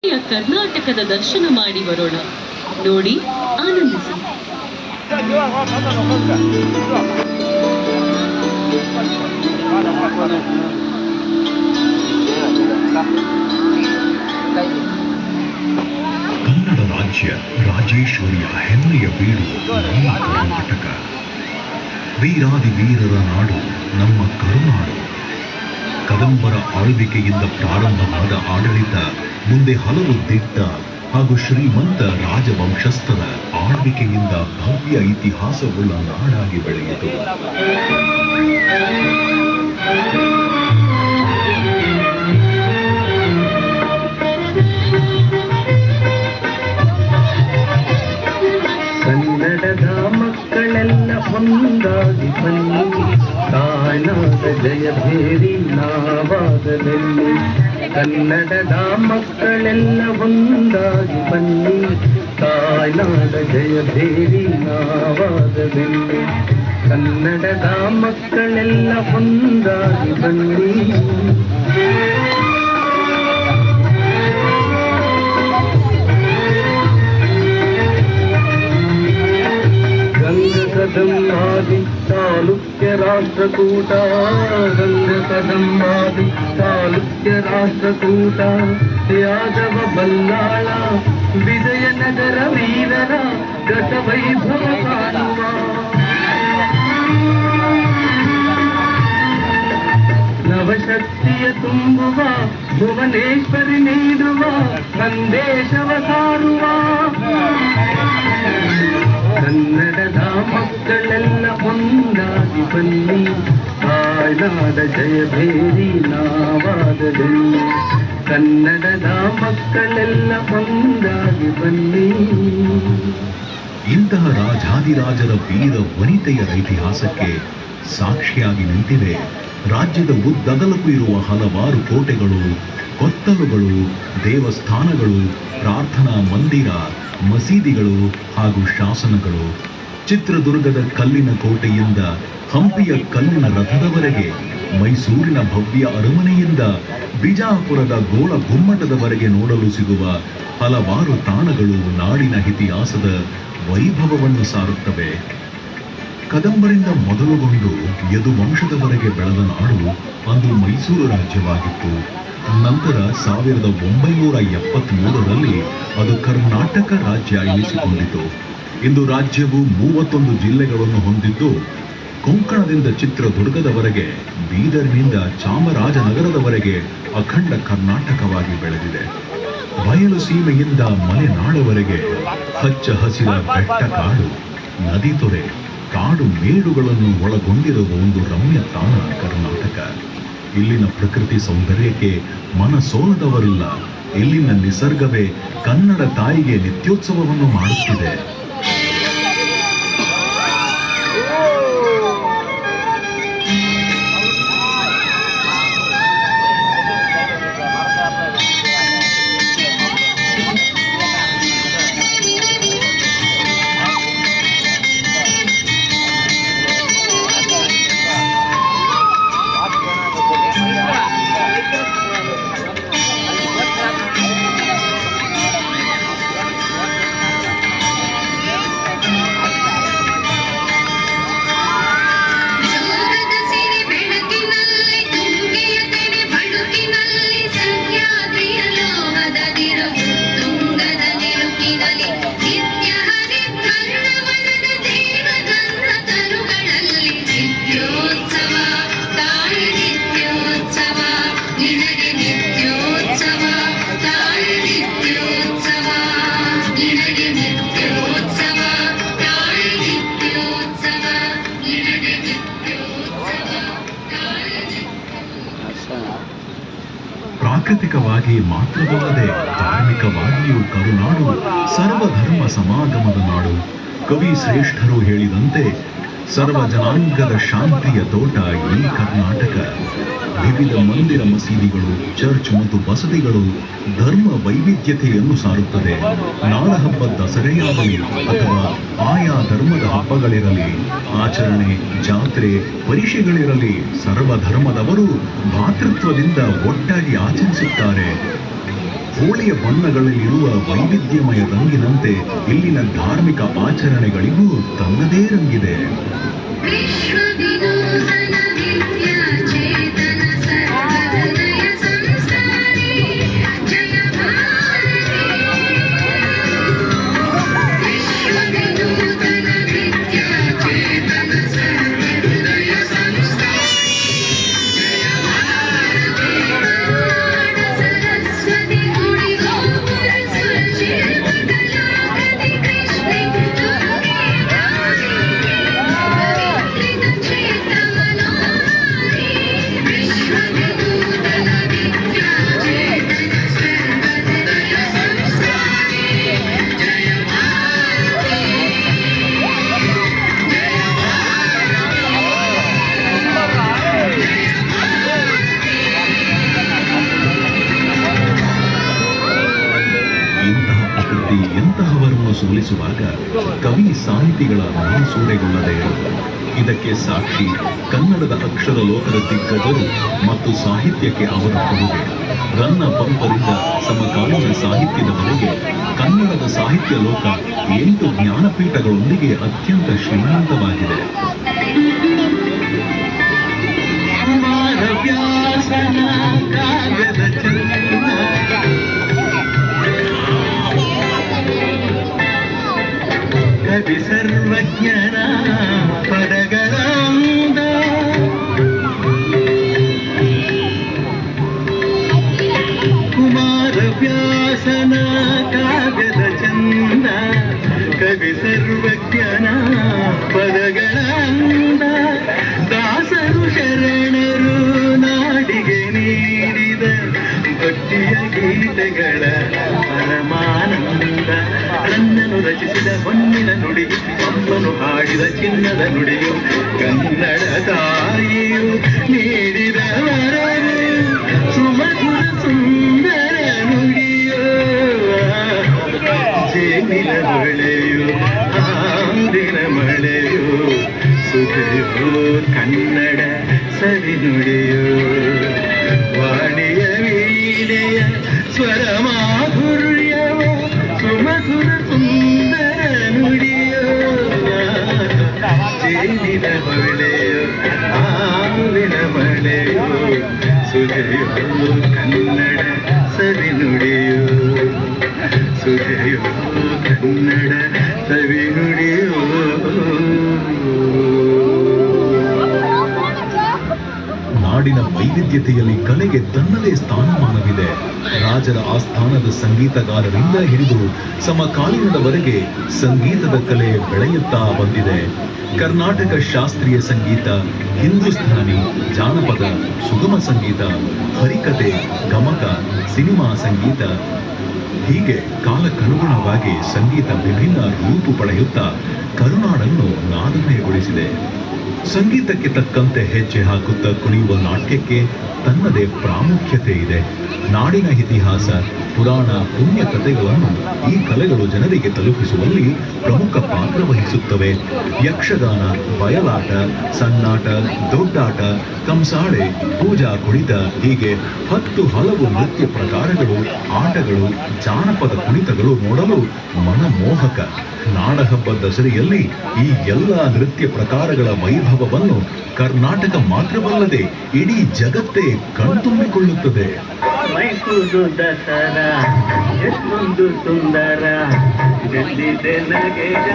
ಕರ್ನಾಟಕದ ದರ್ಶನ ಮಾಡಿ ಬರೋಣ. ನೋಡಿ, ಆನಂದಿಸಿ. ಕನ್ನಡ ರಾಜ್ಯ ರಾಜೇಶ್ವರಿಯ ಹೆಮ್ಮೆಯ ಬೀಡು ನಮ್ಮ ಕರ್ನಾಟಕ. ವೀರಾದಿ ವೀರರ ನಾಡು ನಮ್ಮ ಕರುನಾಡು. ಕದಂಬರ ಆಳ್ವಿಕೆಯಿಂದ ಪ್ರಾರಂಭವಾದ ಆಡಳಿತ ಮುಂದೆ ಹಲವು ದಿಟ್ಟ ಹಾಗೂ ಶ್ರೀಮಂತ ರಾಜವಂಶಸ್ಥರ ಆಳ್ವಿಕೆಯಿಂದ ಭವ್ಯ ಇತಿಹಾಸವುಳ್ಳ ನಾಡಾಗಿ ಬೆಳೆಯಿತು. ಕನ್ನಡದ ಮಕ್ಕಳೆಲ್ಲ ಒಂದಾಗಿ ಬನ್ನಿ, ತಾಯ್ನಾಡ ಜಯಭೇರಿ ನಾವಾಗದಲ್ಲಿ. ಕನ್ನಡದ ಮಕ್ಕಳೆಲ್ಲ ಒಂದಾಗಿ ಬನ್ನಿ, ತಾಯ್ನಾಡ ಜಯಭೇರಿ ನಾವಾಗದಲ್ಲಿ. ಕನ್ನಡದ ಮಕ್ಕಳೆಲ್ಲ ಒಂದಾಗಿ ಬನ್ನಿ. ಗಂಗಕದಂಬಾದಿ ಚಾಲುಕ್ಯ ರಾಷ್ಟ್ರಕೂಟ, ಗಂಗಕದಂಬಾದಿ ಚಾಲುಕ್ಯ ರಾಷ್ಟ್ರಕೂಟ, ಯಾದವ ಬಲ್ಲಾಳ ವಿಜಯನಗರ ವೀರರ ಗತವೈಭವ ಕಾಣುವ. ನವಶಕ್ತಿಯ ತುಂಬುವ ಭುವನೇಶ್ವರಿ ನೀಡುವ ಸಂದೇಶವ ಸಾರುವ. ಕನ್ನಡದ ಮಕ್ಕಳೆಲ್ಲ ಒಂದಾಗಿ ಬನ್ನಿ, ತಾಯ್ನಾಡ ಜಯಭೇರಿ ನಾವಾಗದಲ್ಲಿ. ಕನ್ನಡದ ಮಕ್ಕಳೆಲ್ಲ ಒಂದಾಗಿ ಬನ್ನಿ. ಇಂತಹ ರಾಜಾದಿರಾಜರ ವೀರ ವನಿತೆಯರ ಇತಿಹಾಸಕ್ಕೆ ಸಾಕ್ಷಿಯಾಗಿ ನಿಂತಿವೆ ರಾಜ್ಯದ ಉದ್ದಗಲಕ್ಕೂ ಇರುವ ಹಲವಾರು ಕೋಟೆಗಳು, ಕೊತ್ತಲುಗಳು, ದೇವಸ್ಥಾನಗಳು, ಪ್ರಾರ್ಥನಾ ಮಂದಿರ, ಮಸೀದಿಗಳು ಹಾಗೂ ಶಾಸನಗಳು. ಚಿತ್ರದುರ್ಗದ ಕಲ್ಲಿನ ಕೋಟೆಯಿಂದ ಹಂಪಿಯ ಕಲ್ಲಿನ ರಥದವರೆಗೆ, ಮೈಸೂರಿನ ಭವ್ಯ ಅರಮನೆಯಿಂದ ಬಿಜಾಪುರದ ಗೋಳ ಗುಮ್ಮಟದವರೆಗೆ ನೋಡಲು ಸಿಗುವ ಹಲವಾರು ತಾಣಗಳು ನಾಡಿನ ಇತಿಹಾಸದ ವೈಭವವನ್ನು ಸಾರುತ್ತವೆ. ಕದಂಬರಿಂದ ಮೊದಲುಗೊಂಡು ಯದುವಂಶದವರೆಗೆ ಬೆಳೆದ ನಾಡು ಅಂದು ಮೈಸೂರು ರಾಜ್ಯವಾಗಿತ್ತು. ನಂತರ 1973ರಲ್ಲಿ ಅದು ಕರ್ನಾಟಕ ರಾಜ್ಯ ಎನಿಸಿಕೊಂಡಿತು. ಇಂದು ರಾಜ್ಯವು 31 ಜಿಲ್ಲೆಗಳನ್ನು ಹೊಂದಿದ್ದು, ಕೊಂಕಣದಿಂದ ಚಿತ್ರದುರ್ಗದವರೆಗೆ, ಬೀದರ್ನಿಂದ ಚಾಮರಾಜನಗರದವರೆಗೆ ಅಖಂಡ ಕರ್ನಾಟಕವಾಗಿ ಬೆಳೆದಿದೆ. ಬಯಲು ಸೀಮೆಯಿಂದ ಮಲೆನಾಡವರೆಗೆ ಹಚ್ಚ ಹಸಿರ ಬೆಟ್ಟ ಕಾಡು, ನದಿ ತೊರೆ, ಕಾಡು ಮೇಡುಗಳನ್ನು ಒಳಗೊಂಡಿರುವ ಒಂದು ರಮ್ಯ ತಾಣ ಕರ್ನಾಟಕ. ಇಲ್ಲಿನ ಪ್ರಕೃತಿ ಸೌಂದರ್ಯಕ್ಕೆ ಮನಸೋಲದವರಿಲ್ಲ. ಇಲ್ಲಿನ ನಿಸರ್ಗವೇ ಕನ್ನಡ ತಾಯಿಗೆ ನಿತ್ಯೋತ್ಸವವನ್ನು ಮಾಡುತ್ತಿದೆ. ಪ್ರಾಕೃತಿಕವಾಗಿ ಮಾತ್ರವಲ್ಲದೆ ಧಾರ್ಮಿಕವಾಗಿಯೂ ಕರುನಾಡು ಸರ್ವಧರ್ಮ ಸಮಾಗಮದ ನಾಡು. ಕವಿ ಶ್ರೇಷ್ಠರು ಹೇಳಿದಂತೆ ಸರ್ವ ಜನಾಂಗದ ಶಾಂತಿಯ ತೋಟ ಈ ಕರ್ನಾಟಕ. ವಿವಿಧ ಮಂದಿರ, ಮಸೀದಿಗಳು, ಚರ್ಚ್ ಮತ್ತು ಬಸದಿಗಳು ಧರ್ಮ ವೈವಿಧ್ಯತೆಯನ್ನು ಸಾರುತ್ತದೆ. ನಾಡಹಬ್ಬ ದಸರೆಯಾಗಲಿ ಅಥವಾ ಆಯಾ ಧರ್ಮದ ಹಬ್ಬಗಳಿರಲಿ, ಆಚರಣೆ, ಜಾತ್ರೆ, ಪರೀಕ್ಷೆಗಳಿರಲಿ, ಸರ್ವಧರ್ಮದವರು ಭಾತೃತ್ವದಿಂದ ಒಟ್ಟಾಗಿ ಆಚರಿಸುತ್ತಾರೆ. ಹೋಳಿಯ ಬಣ್ಣಗಳಲ್ಲಿರುವ ವೈವಿಧ್ಯಮಯ ರಂಗಿನಂತೆ ಇಲ್ಲಿನ ಧಾರ್ಮಿಕ ಆಚರಣೆಗಳಿಗೂ ತನ್ನದೇ ರಂಗಿದೆ. ಎಂತಹವರನ್ನು ಸೋಲಿಸುವಾಗ ಕವಿ ಸಾಹಿತಿಗಳ ಮನಸೂರೆಗೊಳ್ಳದೆ ಇದಕ್ಕೆ ಸಾಕ್ಷಿ ಕನ್ನಡದ ಅಕ್ಷರ ಲೋಕದ ದಿಗ್ಗಜರು ಮತ್ತು ಸಾಹಿತ್ಯಕ್ಕೆ ಅವರ ಕೊಡುಗೆ. ರನ್ನ ಪಂಪರಿಂದ ಸಮಕಾಲೀನ ಸಾಹಿತ್ಯದವರೆಗೆ ಕನ್ನಡದ ಸಾಹಿತ್ಯ ಲೋಕ 8 ಜ್ಞಾನಪೀಠಗಳೊಂದಿಗೆ ಅತ್ಯಂತ ಶ್ರೀಮಂತವಾಗಿದೆ. ಕವಿ ಸರ್ವಜ್ಞನ ಪದಗಳಾಂದ ಕುಮಾರ ವ್ಯಾಸನ ಕಾವ್ಯದ ಚಂದ. ಕವಿ ಸರ್ವಜ್ಞನ ಪದಗಳಾಂದ ದಾಸರು ಶರಣರು ನಾಡಿಗೆ ನೀಡಿದ ಭಕ್ತಿಯ ಗೀತೆಗಳ ಪರಮಾನಂದ. ರನ್ನನು ರಚಿಸಿದ ಹೊನ್ನಿನ ನುಡಿ, ಅಮ್ಮನು ಹಾಡಿದ ಚಿನ್ನದ ನುಡಿಯು, ಕನ್ನಡ ತಾಯಿಯು ನೀಡಿದ ವರವು ಸುಮಧುರ ಸುಂದರ ನುಡಿಯೋ. ಜೇನಿನ ಹೊಳೆಯು ಆಂದಿನ ಮಳೆಯು ಸುಖೆಯೋ ಕನ್ನಡ ಸರಿ ನುಡಿಯೋ. ವಾಣಿಯ ವೀಣೆಯ ಸ್ವರ ಮಾಧುರ್ಯವೋ ಸುಮಧುರ ಸುಂದರ ನುಡಿಯೋ. ಜೇನಿನ ಹೊಳೆಯೋ ಆಂದಿನ ಮಳೆಯೋ ಸುಖೆಯೋ ಕನ್ನಡ ಸರಿ ನುಡಿಯೋ. ಸುಖೆಯೋ ಕನ್ನಡ ಸವಿ ನುಡಿಯೋ. ನಾಡಿನ ವೈವಿಧ್ಯತೆಯಲ್ಲಿ ಕಲೆಗೆ ತನ್ನದೇ ಸ್ಥಾನಮಾನವಿದೆ. ರಾಜರ ಆಸ್ಥಾನದ ಸಂಗೀತಗಾರರಿಂದ ಹಿಡಿದು ಸಮಕಾಲೀನದವರೆಗೆ ಸಂಗೀತದ ಕಲೆ ಬೆಳೆಯುತ್ತಾ ಬಂದಿದೆ. ಕರ್ನಾಟಕ ಶಾಸ್ತ್ರೀಯ ಸಂಗೀತ, ಹಿಂದೂಸ್ಥಾನಿ, ಜಾನಪದ, ಸುಗಮ ಸಂಗೀತ, ಹರಿಕತೆ, ಗಮಕ, ಸಿನಿಮಾ ಸಂಗೀತ ಹೀಗೆ ಕಾಲಕ್ಕನುಗುಣವಾಗಿ ಸಂಗೀತ ವಿಭಿನ್ನ ರೂಪು ಪಡೆಯುತ್ತಾ ಕರುನಾಡನ್ನು ನಾದಮಯಗೊಳಿಸಿದೆ. ಸಂಗೀತಕ್ಕೆ ತಕ್ಕಂತೆ ಹೆಜ್ಜೆ ಹಾಕುತ್ತಾ ಕುಣಿಯುವ ನಾಟ್ಯಕ್ಕೆ ತನ್ನದೇ ಪ್ರಾಮುಖ್ಯತೆ ಇದೆ. ನಾಡಿನ ಇತಿಹಾಸ, ಪುರಾಣ, ಪುಣ್ಯ ಕಥೆಗಳನ್ನು ಈ ಕಲೆಗಳು ಜನರಿಗೆ ತಲುಪಿಸುವಲ್ಲಿ ಪ್ರಮುಖ ಪಾತ್ರ ವಹಿಸುತ್ತವೆ. ಯಕ್ಷಗಾನ, ಬಯಲಾಟ, ಸಣ್ಣಾಟ, ದೊಡ್ಡಾಟ, ಕಂಸಾಳೆ, ಪೂಜಾ ಕುಣಿತ ಹೀಗೆ 10 ಹಲವು ನೃತ್ಯ ಪ್ರಕಾರಗಳು, ಆಟಗಳು, ಜಾನಪದ ಕುಣಿತಗಳು ನೋಡಲು ಮನಮೋಹಕ. ನಾಡಹಬ್ಬ ದಸರೆಯಲ್ಲಿ ಈ ಎಲ್ಲ ನೃತ್ಯ ಪ್ರಕಾರಗಳ ವೈಭವವನ್ನು ಕರ್ನಾಟಕ ಮಾತ್ರವಲ್ಲದೆ ಇಡೀ ಜಗತ್ತೇ ಕಣ್ತುಂಬಿಕೊಳ್ಳುತ್ತದೆ. ಮೈಸೂರು ದಸರಾ ಎಷ್ಟೊಂದು ಸುಂದರ, ಗೆದ್ದಿದೆ ನಗೆಯ